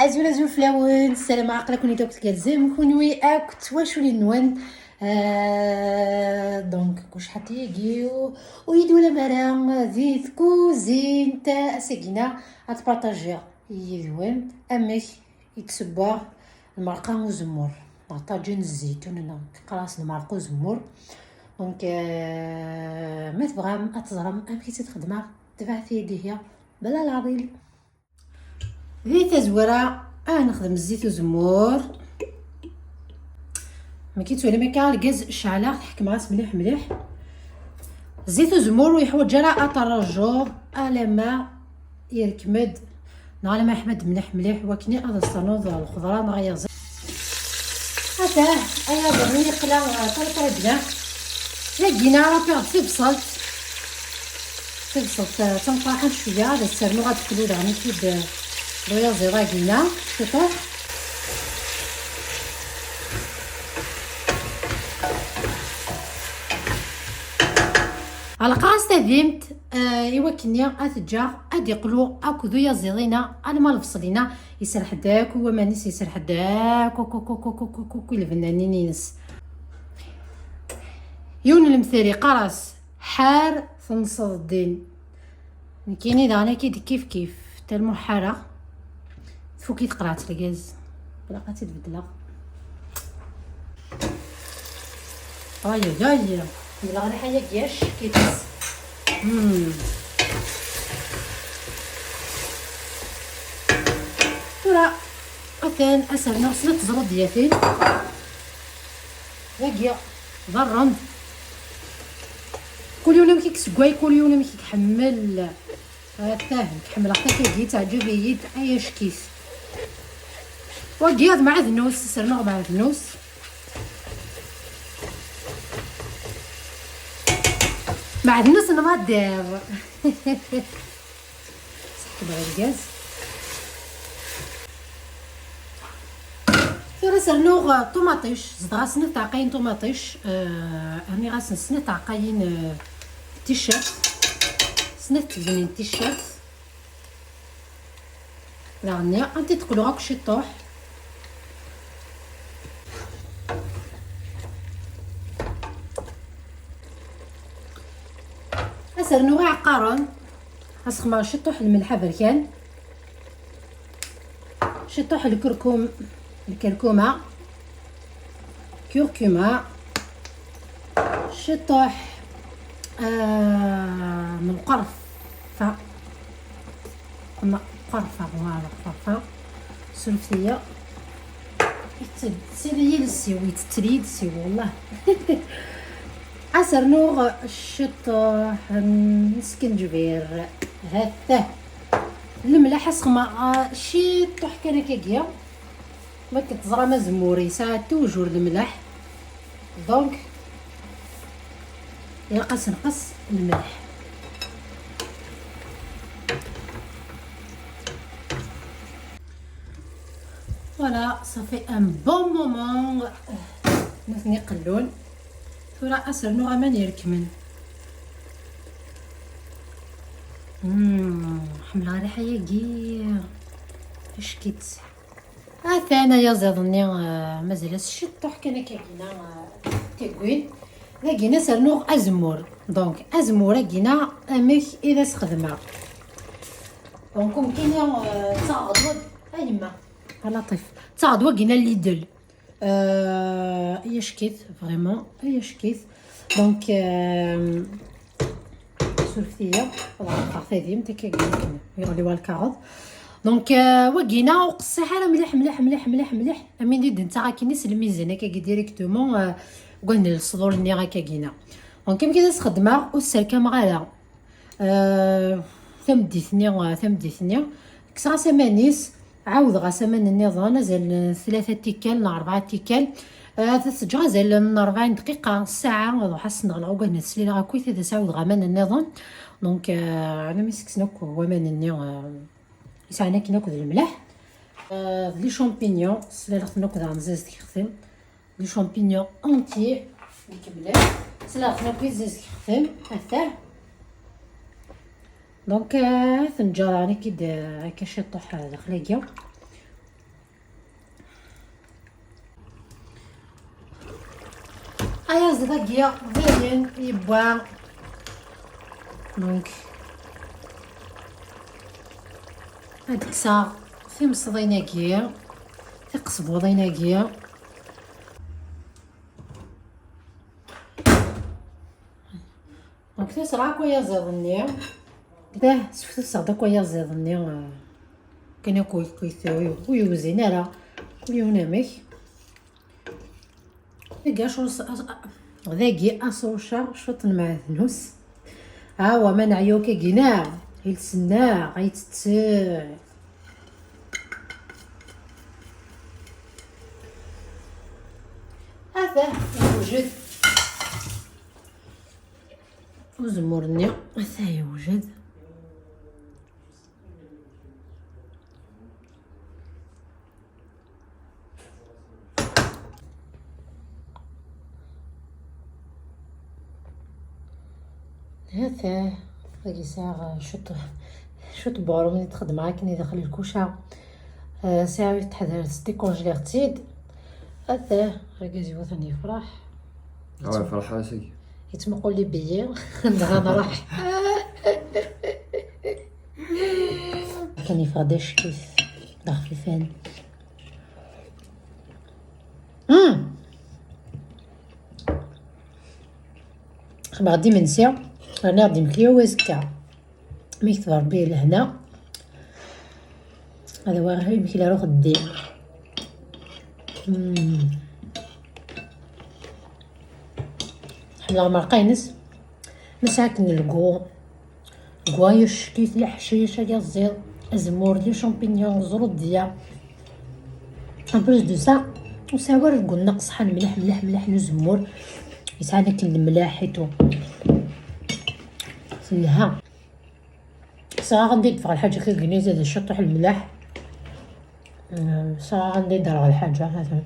ازول ازول فلاون السلام عقله كوني دوك تكلزم كونوي اكت واشو لي نوان دونك كوش حتيجيو ويدو لا مرا زيت كوزين تا ساكينا غتبارطاجيها يدوان امك يتسبا المرقه وزمور طاجين الزيتون قراص المرق وزمور دونك ما تبغى تزرم امك تخدمها تبع في يديها بلا العضيل ذي تزوره نخدم الزيت وزمور ما كيتولي ما كاع الغاز شعله تحكم راس مليح مليح زيت وزمور ويحوج على اطرجو على ما يركمد على ما يحمد مليح مليح وكني هذا الصنوض الخضره ما غير هذا ايا برني قلا طرطر بلا لقينا راه فيه بصلت تنطحن شويه هذا السرنو غتكلو دغني كيد دويا زيرا كينا شوفوا على قاس تديمت ايوا كنيا اتجا ادي قلو اكو دويا زيرينا انا ما الفصلينا يسرح داك هو مانيس يسرح داك كوكو كوكو كوكو كوكو الفنانين ينس يون المثالي قراص حار في الدين كاينين دانا كيف كيف تا المحاره فوكي تقرات الغاز بلاقاتي تبدلها هاي بلا غير حاجه كياش كيتس ترى قتان اسرنا سنه تزرد ديالتين باقيه ضرند كل يوم كيكسكواي كل يوم كيحمل فاهم كحمل حتى كيجي تعجب يد اي شكيس وقياد مع ذنوس سرنا مع ذنوس مع ذنوس انا ما دار سحب على الغاز ثورة سرنوغ طوماطيش زدغا سنة تعقين طوماطيش هاني غاسن سنة تعقين تيشيرت سنة تبنين تيشيرت لغنيا انتي تقولو غاك شي طوح سرنوغ عقارن اسخما شي طوح الملحه بركان شي طوح الكركوم الكركومه كركومه شي طوح من قرفه فوالا قرفه سلفيه سيري للسيوي تتريد سي والله عسرنوغ الشطح السكنجبير هذا الملح اسخما شي طح كان كاكيا ما كتزرى ما زموري ساعه توجور الملح دونك ينقص نقص الملح فوالا صافي ان بون مومون نثني قلون ثورا اسرنو غمان يركمن حمله ريحه ياكي اش كيتس ثانا يا زادني مازال الشطح كان كاينا تاكوين لقينا سرنوغ ازمور دونك ازمور لقينا امك اذا استخدمها دونك ممكن تعضد ايما لطيف تعضد وقينا الليدل اياش كيت فريمون اياش كيت دونك سولفتيه والله فادي متى كيقول يغليوها الكاروط دونك وقينا وقصي حاله مليح مليح مليح مليح مليح امين ديد نتا كينيس الميزان هكا ديريكتومون قلنا الصدور اللي هكا كاينه دونك كيما كيداز خدمه والسركه مغاله ثمديثني كسرا سمانيس عاود غا من النظام زال 3 تيكال 4 تيكال تسجع زال من 40 دقيقه ساعه وضو حس نغلقو قلنا السليله غا كويت هذا ساعه غا من النظام دونك انا مسكسناك هو من النظام يسعنا كي ناكل الملح لي شامبينيون سلا خصنا ناكل غنزاز كيخدم لي شامبينيون اونتي الكبلات سلا خصنا ناكل زاز كيخدم هذا دونك ثنجر راني كي هكا شي طوح داخليا ايا زداكيا باين يبوا دونك هاديك ساعة في مصديناكيا في قصبوضيناكيا دونك تسرع كويا زيضني كداه سفتو صعدا كويا زيضني كان كويثوي ويوزين على ويونامك لقاش ذاكي أصوشا شوط المعثنوس هاو ما نعيوكي كينا يلسنا غيتتسع هذا يوجد وزمورني هذا يوجد هذا باقي ساعة شوط بارو ملي تخدم معاك كني داخل الكوشة ساعة يتحضر ستيكونجلي غتزيد هذا ركزي وثاني يفرح فرح راسك يتمقول لي بيا انا راح كان يفادش كيف داخل خفيفان غادي منسى انا غادي مكليو وازكا ميكتب ربي لهنا هذا هو غير يمكن روح الدين حنا مرقينس مساكن الكو كوايش كيف الحشيشه ديال الزيض الزمور ديال شامبينيون زرود ديال ان بلوس دو سا وساوار قلنا صحن ملح ملح ملح الزمور يساعدك كل الملاح حيتو سلها صراحه غندي ندفع الحاجه كي زاد الشطح الملاح صراحه غندي ندير على الحاجه هذا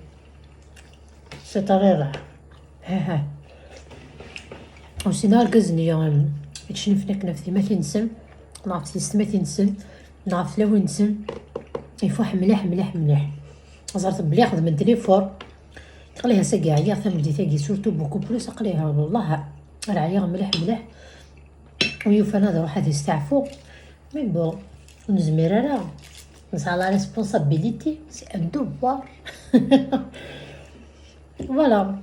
سي طريقه ها وسينا الكزني يتشنفنا كنفتي ما تنسم نعرف سيست ما تنسم نعرف لا وين نسم يفوح مليح مليح مليح زرت بلي خدم التليفون قليها ساقي عيا ثم بديت تاقي سورتو بوكو بلوس قليها والله راه عيا مليح مليح ويوفانا هذا واحد يستعفو مي بون نزمير انا نسعى لا ريسبونسابيليتي سي ان دوفوار فوالا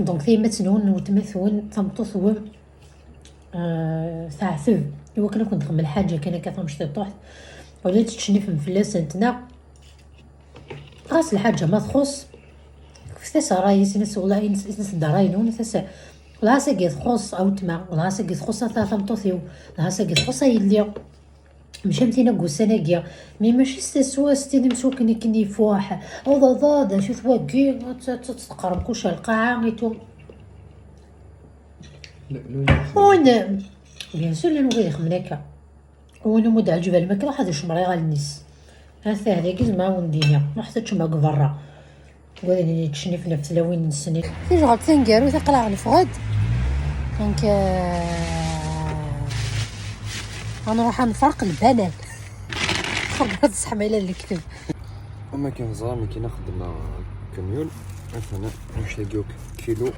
دونك ثيما تنون وتمثون تمطوثون ثعثو إوا كنا كنت نخمم الحاجة كان كتمشي طوحت ولا تتشني في مفلاسنتنا غاس الحاجة ما تخص فتاس رايس ناس ولا ناس دراينون فتاس لا ساقي تخص او تما لا ساقي تخص ثلاثة مطوثيو لا ساقي تخص يليا مشامتينا كوساناكيا مي ماشي ستسوا ستيني مسوكني كني فواح او ضاد شو ثواكي تتقرب كلشي القاعة غيتو وانا بيان سور لانو غير يخمن هكا وانا مود على الجبال ما كان واحد يشمري غا الناس هذا هذيك زعما وندينا ما حتى معاك برا وين تشنفنا في تلاوين السنين في جوغ تنقارو تقلع الفغد دونك غنروح نفرق البنات خبرت الصحميله اللي كتب اما كان زرامي كي نخدم كاميون مثلا نشريوك كيلو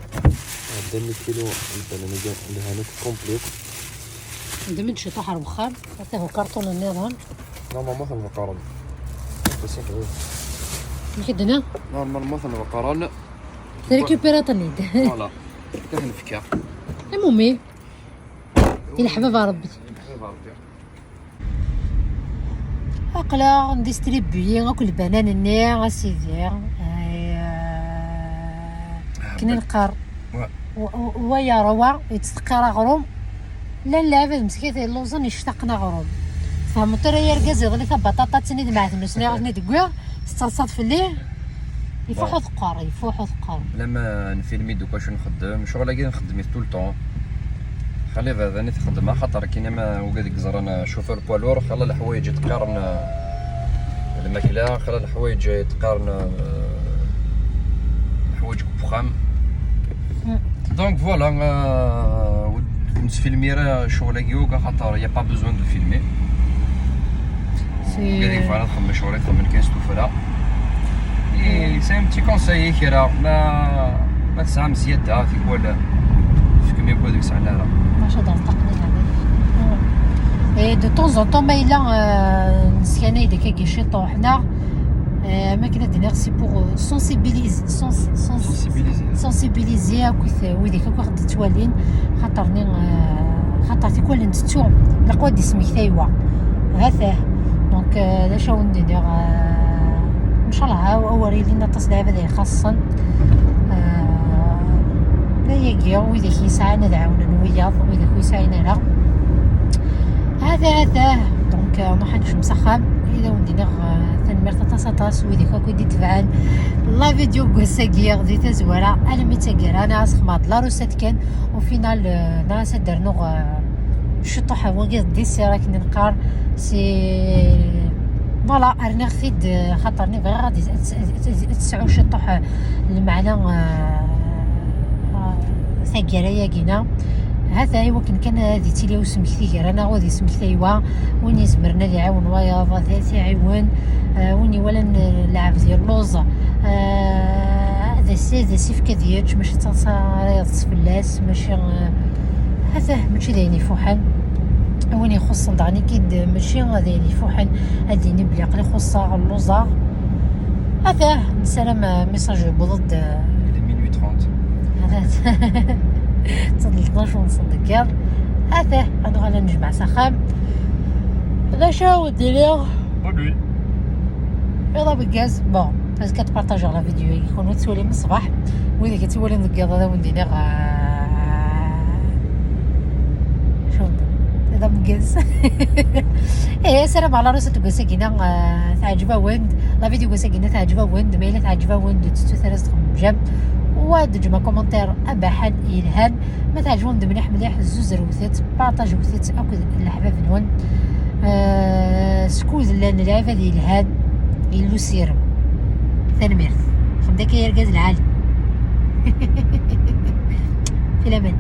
عندنا كيلو البنانه اللي هانيك كومبليت ندمج شي طحر بخار حتى هو كرتون النظام نورمال مثلا مقارنه بس كدنا نورمال مثلا مقارنه ريكوبيراتني فوالا كان نفكر المهم الى حباب ربي اقلا نديستريبيي ناكل بنان النير اسيدير كنا نقار ويا روا يتسقى غروم لا لا بد مسكيت اللوزن يشتقنا غروم فهمت راه يركز يغلي بطاطا تسند مع المسني غني دكوا ستصاد في الليل يفوحوا ثقار يفوحوا ثقار لما نفيلمي دوكا شنو نخدم شغل كي نخدم طول طون خلي هذا ني تخدم خاطر كي ما وقادك زرانا شوفور بوالور خلى الحوايج تقارن الماكله خلى الحوايج تقارن حوايج فخام دونك فوالا نفيلمي راه شغل كيوكا خاطر يا با بوزوان دو فيلمي قادك فوالا نخمم شغل نخمم كاين ستوفلا سي ان بتي كونساي كيرا ما تسعى مسيادة في كوالا في كمية كوا ديك ساعة نارا ماشي هاد التقنين هذا اي دو طون زون طون ما الا نسيانه ديك كيشيطو حنا ما كنا دير سي بوغ سونسيبيليزي ويديك واحد التوالين خاطرني خاطر كل نتتو لقوا دي سميتايوا هذا دونك لا شاو ندير ان شاء الله اوري لينا تصدع هذا خاصا لا يجي ويديك يسعنا دعونا نوياض ويديك يسعنا لا هذا دونك نحنش مسخم إذا ودينا تنمرت تصاطاس ويديك كو دي تبعان لا فيديو كوساكير دي تزوارا انا متاكر انا اسخماط لا روسات كان وفينال ناس درنو شطوحه وقيت دي سيرا كني نقار سي فوالا ارنا خيد خاطرني غير غادي تسعو شطوح المعنى ثقيريا كينا هذا هو كان هذه تيلي وسمكتي انا غادي سمكتيوا وين زمرنا لي عاون وياض ذاتي عيون ويني ولا نلعب ديال اللوز هذا سيف كديرش ماشي تصاريض فلاس ماشي هذا ماشي دايني فوحل وين يخص دعني كيد ماشي دايني فوحل هاديني بلي قلي خصها اللوزا هذا نسلم ميساج بضد مينوي 30 هذا تصل 12 ونص دكار هذا انا غادا نجمع سخام لا شاو دير بونوي يلا بالكاز بون باش كتبارطاجيو لا فيديو يكونوا تسولي من الصباح واذا كتولي دكار هذا وندير شو هذا بالكاز ايه سلام على راسه كوساكينا تعجبها وند لا فيديو كوساكينا تعجبها وند ما الا تعجبها وند تستو ثلاث جنب ودجما كومنتير اباحا الهان ما تعجبون مليح مليح زوز روثات بارطاج وثات اكد الحباب نون سكوز لان العيفه ديال الهان يلو سيرم تنمير خداك يا رجال العالم في الامان.